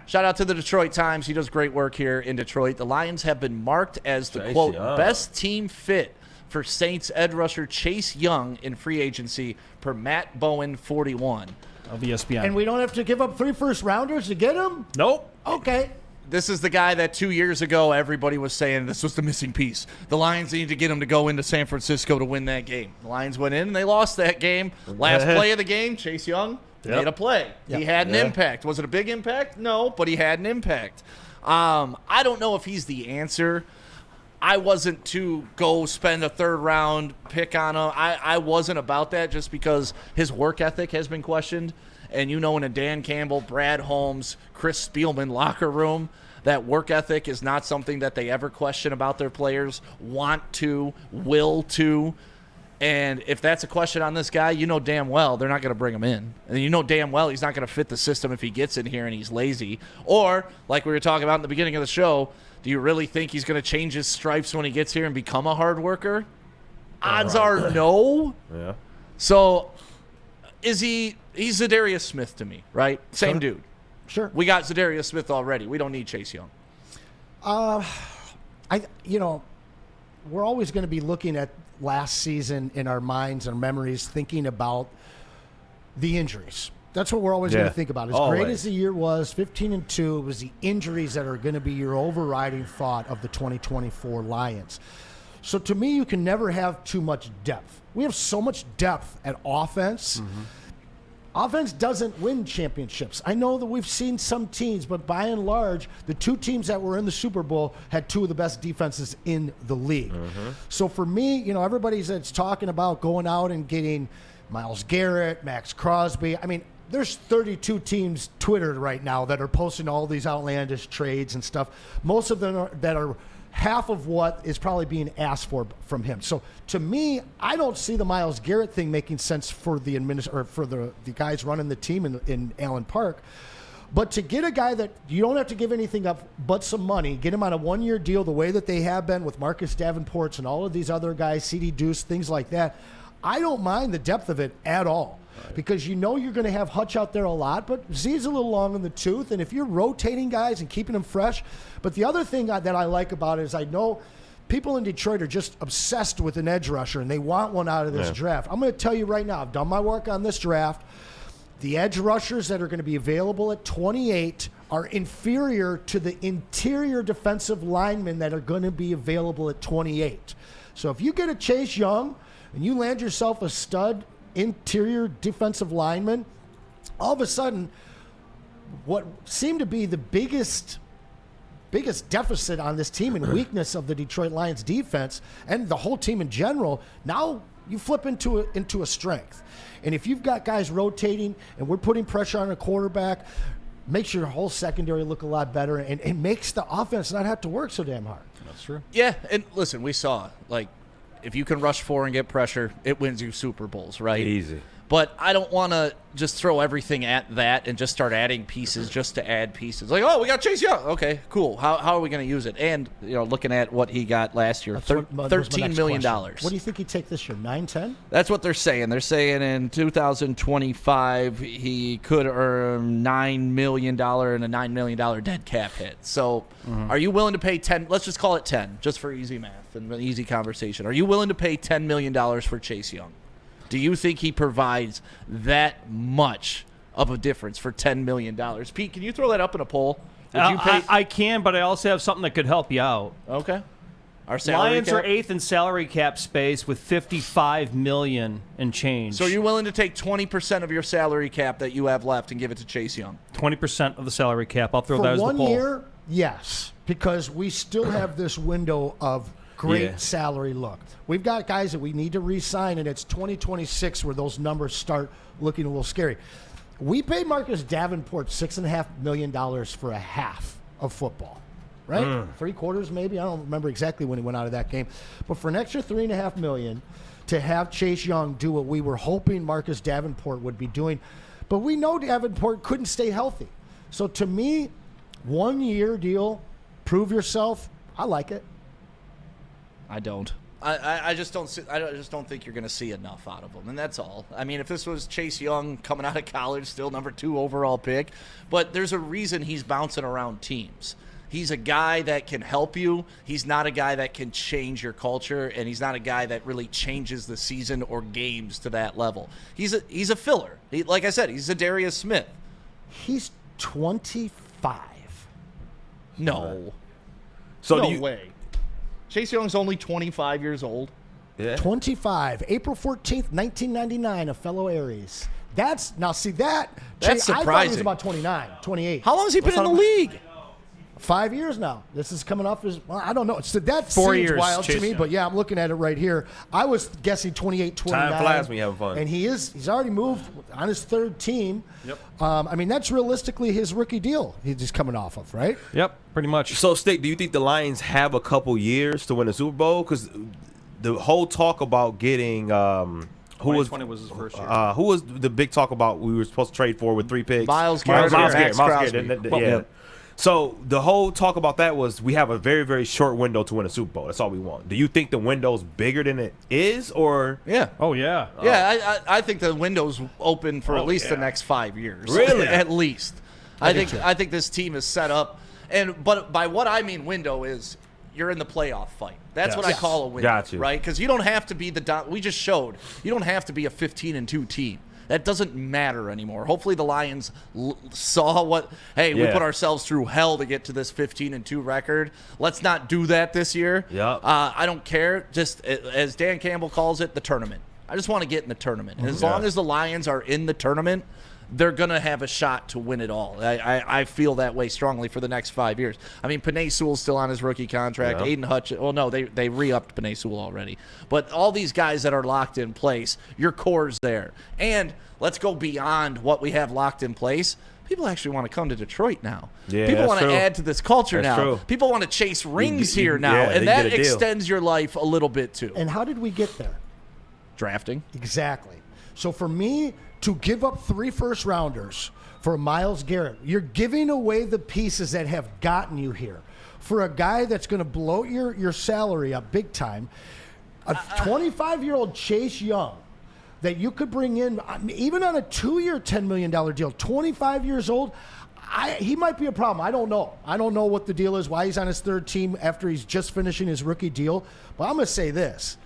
Shout out to the Detroit Times. He does great work here in Detroit. The Lions have been marked as the, quote, best team fit for Saints edge rusher Chase Young in free agency per Matt Bowen 41. Of ESPN. And we don't have to give up 3 first-rounders to get him? Nope. Okay. This is the guy that 2 years ago everybody was saying this was the missing piece. The Lions need to get him to go into San Francisco to win that game. The Lions went in and they lost that game. Last play of the game, Chase Young made a play. Yep. He had an impact. Was it a big impact? No, but he had an impact. I don't know if he's the answer. I wasn't to go spend a third-round pick on him. I wasn't about that just because his work ethic has been questioned. And you know in a Dan Campbell, Brad Holmes, Chris Spielman locker room, that work ethic is not something that they ever question about their players, want to, will to. And if that's a question on this guy, you know damn well they're not going to bring him in. And you know damn well he's not going to fit the system if he gets in here and he's lazy. Or, like we were talking about in the beginning of the show, do you really think he's going to change his stripes when he gets here and become a hard worker? Odds are no. Yeah. So he's Zadarius Smith to me, right? Same dude. Sure. We got Zadarius Smith already. We don't need Chase Young. We're always going to be looking at last season in our minds and memories, thinking about the injuries. That's what we're always going to think about. As great as the year was, 15-2, it was the injuries that are going to be your overriding thought of the 2024 Lions. So to me, you can never have too much depth. We have so much depth at offense. Mm-hmm. Offense doesn't win championships. I know that we've seen some teams, but by and large, the 2 teams that were in the Super Bowl had 2 of the best defenses in the league. Mm-hmm. So for me, everybody's that's talking about going out and getting Myles Garrett, Max Crosby. I mean, there's 32 teams Twittered right now that are posting all these outlandish trades and stuff. Most of them that are half of what is probably being asked for from him. So to me, I don't see the Myles Garrett thing making sense for the the guys running the team in Allen Park. But to get a guy that you don't have to give anything up but some money, get him on a 1-year deal the way that they have been with Marcus Davenports and all of these other guys, CD Deuce, things like that, I don't mind the depth of it at all. Right. Because you're going to have Hutch out there a lot, but Z's a little long in the tooth. And if you're rotating guys and keeping them fresh. But the other thing that I like about it is I know people in Detroit are just obsessed with an edge rusher, and they want one out of this draft. I'm going to tell you right now, I've done my work on this draft. The edge rushers that are going to be available at 28 are inferior to the interior defensive linemen that are going to be available at 28. So if you get a Chase Young and you land yourself a stud interior defensive lineman, all of a sudden, what seemed to be the biggest deficit on this team and weakness of the Detroit Lions defense and the whole team in general, now you flip into a strength. And if you've got guys rotating and we're putting pressure on a quarterback, makes your whole secondary look a lot better and makes the offense not have to work so damn hard. That's true. Yeah, and listen, we saw, if you can rush 4 and get pressure, it wins you Super Bowls, right? Easy. But I don't want to just throw everything at that and just start adding pieces just to add pieces. We got Chase Young. Okay, cool. How are we going to use it? And, looking at what he got last year, $13 million. What do you think he'd take this year, 9, 10? That's what they're saying. They're saying in 2025 he could earn $9 million and a $9 million dead cap hit. So are you willing to pay 10? Let's just call it 10, just for easy math and an easy conversation. Are you willing to pay $10 million for Chase Young? Do you think he provides that much of a difference for $10 million? Pete, can you throw that up in a poll? I can, but I also have something that could help you out. Okay. Our salary Lions cap? are 8th in salary cap space with $55 million and change. So you're willing to take 20% of your salary cap that you have left and give it to Chase Young? 20% of the salary cap. I'll throw that as the poll. For 1 year, yes, because we still have this window of great salary look. We've got guys that we need to re-sign, and it's 2026 where those numbers start looking a little scary. We paid Marcus Davenport $6.5 million for a half of football, right? 3 quarters maybe. I don't remember exactly when he went out of that game. But for an extra $3.5 million to have Chase Young do what we were hoping Marcus Davenport would be doing. But we know Davenport couldn't stay healthy. So to me, 1 year deal, prove yourself, I like it. I don't. I just don't think you're going to see enough out of him, and that's all. I mean, if this was Chase Young coming out of college, still number 2 overall pick, but there's a reason he's bouncing around teams. He's a guy that can help you. He's not a guy that can change your culture, and he's not a guy that really changes the season or games to that level. He's a filler. Like I said, he's a Darius Smith. He's 25. No. So no way. Chase Young's only 25 years old. Yeah. 25. April 14th, 1999, a fellow Aries. That's surprising. I thought he was about 29, 28. How long has he been in the league? 5 years now. This is coming off his, I don't know. So that 4 seems years, wild to Chase me, Young. but yeah, I'm looking at it right here. I was guessing 28, 29. Time flies when you're having fun. And he's already moved on his 3rd team. Yep. I mean, that's realistically his rookie deal he's just coming off of, right? Yep, pretty much. So, Stick, do you think the Lions have a couple years to win a Super Bowl? Because the whole talk about getting 2020 was his first year. who was the big talk about we were supposed to trade for with 3 picks? Myles Garrett, Max Crosby. Yeah. So the whole talk about that was we have a very, very short window to win a Super Bowl. That's all we want. Do you think the window's bigger than it is, or? Yeah. Oh, yeah. Yeah, I think the window's open for at least the next 5 years. Really? At least. I think this team is set up, but by what I mean window is you're in the playoff fight. That's what I call a window. Got you. Right? Because you don't have to be we just showed you don't have to be a 15-2 team. That doesn't matter anymore. Hopefully the Lions saw we put ourselves through hell to get to this 15-2 record. Let's not do that this year. Yep. I don't care. Just as Dan Campbell calls it, the tournament. I just want to get in the tournament. And as long as the Lions are in the tournament, they're going to have a shot to win it all. I feel that way strongly for the next 5 years. I mean, Penei Sewell's still on his rookie contract. Yeah. Aiden Hutchinson. Well, no, they re-upped Penei Sewell already. But all these guys that are locked in place, your core's there. And let's go beyond what we have locked in place. People actually want to come to Detroit now. Yeah, People want to true. add to this culture That's now. true. People want to chase rings here now. yeah, And they that get a deal. extends your life a little bit too. And how did we get there? Drafting. Exactly. So for me to give up 3 first-rounders for Myles Garrett, you're giving away the pieces that have gotten you here. For a guy that's going to blow your salary up big time, a 25-year-old Chase Young that you could bring in, even on a 2-year, $10 million deal, 25 years old, he might be a problem. I don't know. I don't know what the deal is, why he's on his 3rd team after he's just finishing his rookie deal. But I'm going to say this.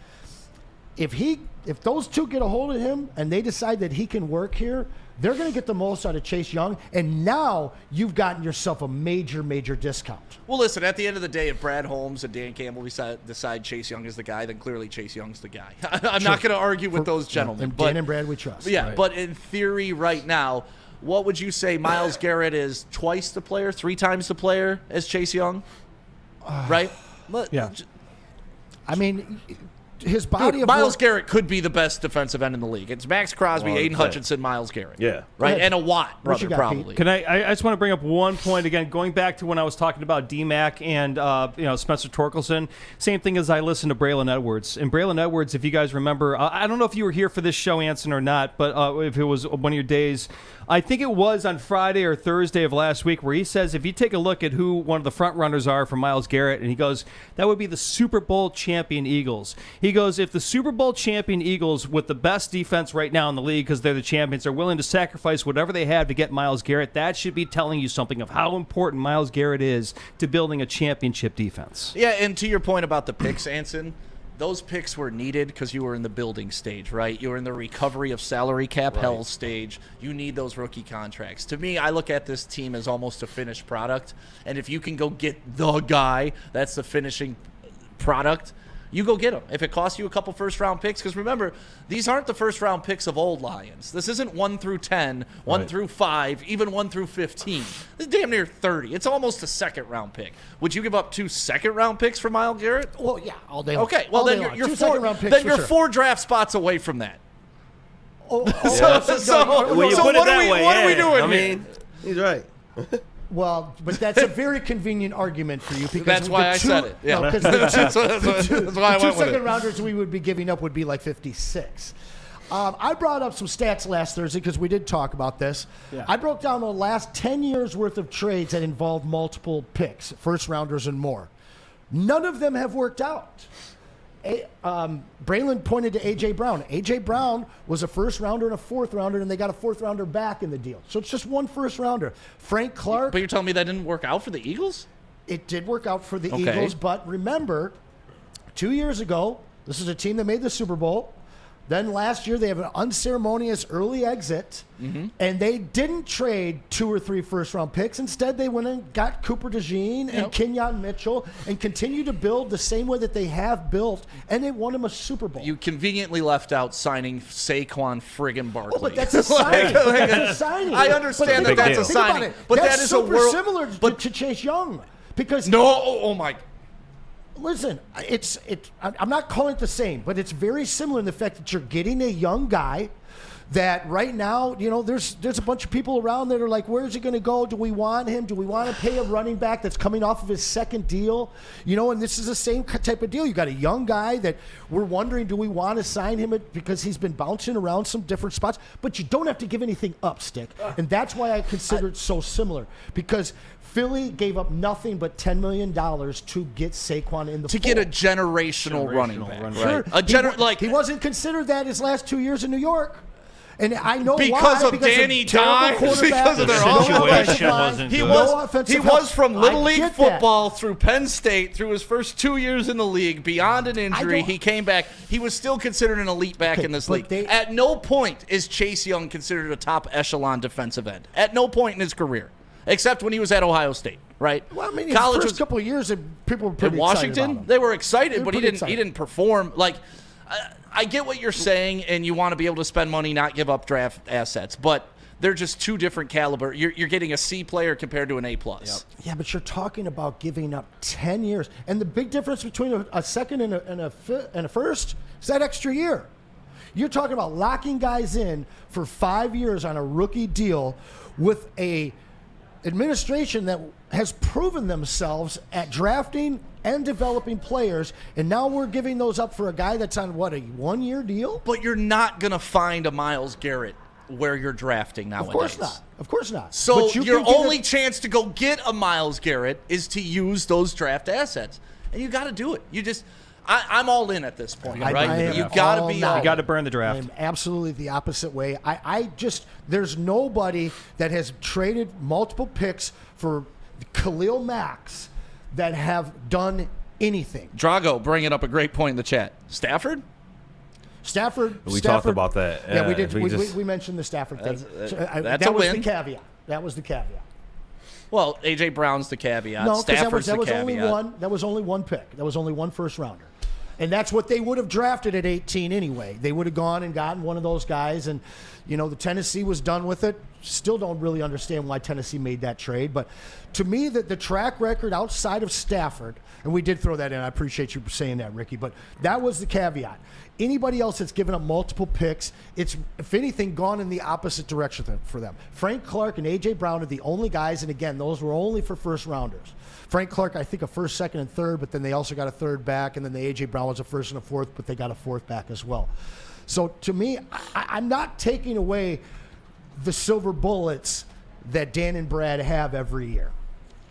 If those two get a hold of him and they decide that he can work here, they're going to get the most out of Chase Young, and now you've gotten yourself a major, major discount. Well, listen, at the end of the day, if Brad Holmes and Dan Campbell decide Chase Young is the guy, then clearly Chase Young's the guy. I'm not going to argue with those gentlemen. And but, Dan and Brad we trust. Yeah, Right. But in theory right now, what would you say Myles Garrett is twice the player, 3 times the player as Chase Young? Right? Yeah. I mean, his body of Myles work, Garrett could be the best defensive end in the league. It's Max Crosby, 100%. Aiden Hutchinson, Myles Garrett. Yeah. Right? Yeah. And a Watt What you brother, got, probably. Pete? I just want to bring up one point again, going back to when I was talking about D-Mac and Spencer Torkelson. Same thing as I listened to Braylon Edwards. And Braylon Edwards, if you guys remember, I don't know if you were here for this show, Anson, or not, but if it was one of your days, I think it was on Friday or Thursday of last week, where he says if you take a look at who one of the front runners are for Myles Garrett, and he goes, that would be the Super Bowl champion Eagles. He goes, if the Super Bowl champion Eagles with the best defense right now in the league, because they're the champions, are willing to sacrifice whatever they have to get Myles Garrett, that should be telling you something of how important Myles Garrett is to building a championship defense. Yeah, and to your point about the picks, Anson, those picks were needed because you were in the building stage, right? You were in the recovery of salary cap hell stage. You need those rookie contracts. To me, I look at this team as almost a finished product. And if you can go get the guy that's the finishing product, you go get him. If it costs you a couple first-round picks, because remember, these aren't the first-round picks of old Lions. This isn't 1 through 10, 1 through 5, even 1 through 15. This is damn near 30. It's almost a second-round pick. Would you give up 2 second-round picks for Myles Garrett? Well, yeah, all day long. Okay, well, All then day you're, long. you're, 2 four, second-round picks then for you're sure. 4 draft spots away from that. When you So put what it that are we- way, what are we yeah. doing I here? mean, he's right. Well, but that's a very convenient argument for you because That's why I said it. Yeah. No, 'cause the That's why I the went two with it. second rounders we would be giving up would be like 56. I brought up some stats last Thursday because we did talk about this. Yeah. I broke down the last 10 years worth of trades that involved multiple picks, first rounders and more. None of them have worked out. Braylon pointed to A.J. Brown. A.J. Brown was a first rounder and a fourth rounder, and they got a fourth rounder back in the deal. So it's just one first rounder. Frank Clark. But you're telling me that didn't work out for the Eagles? It did work out for the Eagles, but remember, 2 years ago, this is a team that made the Super Bowl. Then last year, they have an unceremonious early exit, and they didn't trade 2 or 3 first-round picks. Instead, they went and got Cooper DeJean and Kenyon Mitchell and continued to build the same way that they have built, and they won him a Super Bowl. You conveniently left out signing Saquon friggin' Barkley. Oh, but that's a signing. That's a signing. I understand that that's a signing, but that's that is super a world similar to Chase Young. Because oh my. Listen, I'm not calling it the same, but it's very similar in the fact that you're getting a young guy that right now, there's a bunch of people around that are like, where's he going to go? Do we want him? Do we want to pay a running back that's coming off of his second deal? And this is the same type of deal. You got a young guy that we're wondering, do we want to sign him because he's been bouncing around some different spots? But you don't have to give anything up, Stick. And that's why I consider it so similar, because Philly gave up nothing but $10 million to get Saquon in the fold. Get a generational running back. Sure. He wasn't considered that his last 2 years in New York. And I know because why. Of Danny Dimes, because of their situation wasn't he good. He was from Little League football through Penn State, through his first 2 years in the league, beyond an injury. He came back. He was still considered an elite back in this league. At no point is Chase Young considered a top echelon defensive end. At no point in his career. Except when he was at Ohio State, right? Well, I mean, college was a couple of years, people were pretty in Washington. Excited about him. They were excited, but he didn't perform. I get what you're saying, and you want to be able to spend money, not give up draft assets, but they're just two different caliber. You're getting a C player compared to an A+. Yep. Yeah, but you're talking about giving up 10 years, and the big difference between a second and a first is that extra year. You're talking about locking guys in for 5 years on a rookie deal with a administration that has proven themselves at drafting and developing players, and now we're giving those up for a guy that's on, a 1 year deal? But you're not going to find a Myles Garrett where you're drafting nowadays. Of course not. So your only chance to go get a Myles Garrett is to use those draft assets, and you got to do it. I'm all in at this point, right? You got to be. You got to burn the draft. I'm absolutely the opposite way. There's nobody that has traded multiple picks for Khalil Max that have done anything. Drago bringing up a great point in the chat. Stafford. We talked about that. Yeah, we did. We mentioned the Stafford thing. That's a win. That was the caveat. Well, A.J. Brown's the caveat. No, Stafford's that was the caveat. That was only one pick. That was only one first rounder. And that's what they would have drafted at 18 anyway. They would have gone and gotten one of those guys. And, the Tennessee was done with it. Still don't really understand why Tennessee made that trade. But to me, the track record outside of Stafford, and we did throw that in. I appreciate you saying that, Ricky. But that was the caveat. Anybody else that's given up multiple picks, it's, if anything, gone in the opposite direction for them. Frank Clark and A.J. Brown are the only guys, and again, those were only for first rounders. Frank Clark, I think, a first, second, and third, but then they also got a third back, and then the A.J. Brown was a first and a fourth, but they got a fourth back as well. So to me, I'm not taking away the silver bullets that Dan and Brad have every year.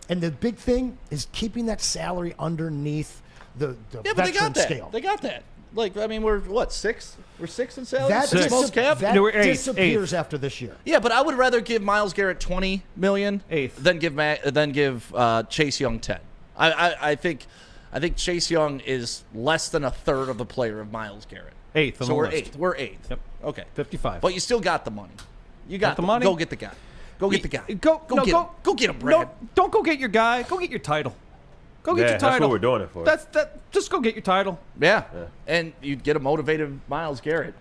And the big thing is keeping that salary underneath the veteran scale. They got that. We're what, sixth? We're sixth in salary. That most cap. That disappears after this year. Yeah, but I would rather give Myles Garrett $20 million than give Chase Young 10. I think Chase Young is less than a third of the player of Myles Garrett. Eighth. So we're eighth. We're eighth. Yep. Okay. 55. But you still got the money. You got the money. Go get the guy. Go get the guy. Go get him, Brad. No, don't go get your guy. Go get your title. Go get your title. That's what we're doing it for. Just go get your title. Yeah. And you'd get a motivated Myles Garrett.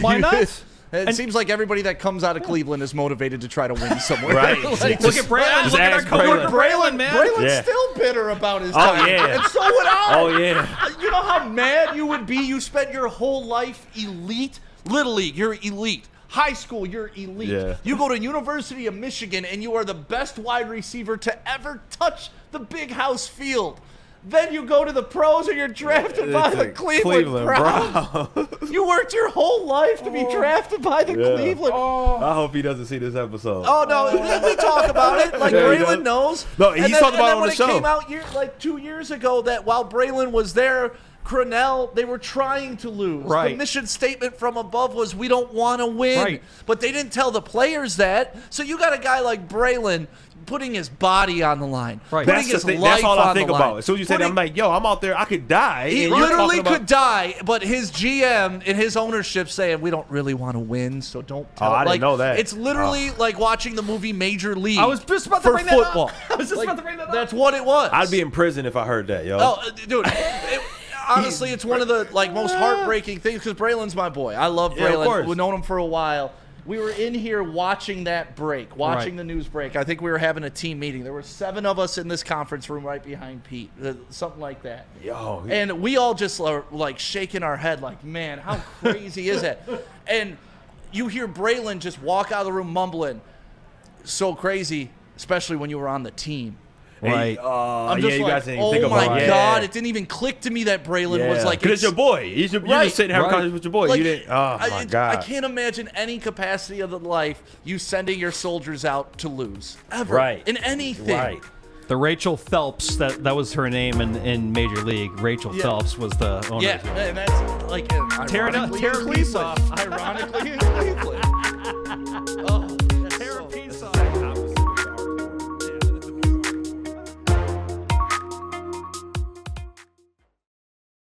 Why not? It seems like everybody that comes out of Cleveland is motivated to try to win somewhere. Right. Look at Braylon. Look at our coworker Braylon, man. Braylen's still bitter about his time. Oh, yeah. And so would I. Oh, yeah. You know how mad you would be? You spent your whole life elite. Little League, you're elite. High school, you're elite. Yeah. You go to University of Michigan, and you are the best wide receiver to ever touch the big house field. Then you go to the pros and you're drafted by the Cleveland Browns. You worked your whole life to be drafted by the Cleveland. I hope he doesn't see this episode. Oh, no. We talk about it. Braylon knows. No, he's talking about it on the show. It came out 2 years ago that while Braylon was there Crennel, they were trying to lose. Right. The mission statement from above was, we don't want to win. Right. But they didn't tell the players that. So you got a guy like Braylon putting his body on the line. Right. Putting That's the his thing. life That's all on I think the line. about. As soon as you said that, I'm like, yo, I'm out there. I could die. He and you're literally talking about- could die, but his GM and his ownership saying, we don't really want to win, so don't tell. I didn't know that. It's literally like watching the movie Major League. I was just about to for bring that up. football. I was just about to bring that up. That's what it was. I'd be in prison if I heard that, yo. Oh, dude. Honestly, it's one of the most heartbreaking things because Braylon's my boy. I love Yeah, of Braylon. course. We've known him for a while. We were in here watching that break, watching the news break. I think we were having a team meeting. There were 7 of us in this conference room right behind Pete, something like that. Yo. And we all just are like shaking our head like, man, how crazy is that? And you hear Braylon just walk out of the room mumbling, so crazy, especially when you were on the team. Right. I'm yeah, just you like, guys didn't oh think about my it. God, Yeah. it didn't even click to me that Braylon was like, because it's your boy. You're Right. just sitting and having a Right. conversation with your boy. like, You didn't. Oh my God. I can't imagine any capacity of the life you sending your soldiers out to lose ever. Right. In anything. Right. The Rachel Phelps, that was her name in Major League. Rachel Yeah. Phelps was the owner. Yeah, and that's like Tearing ironically police in off. Cleveland. Ironically in Cleveland.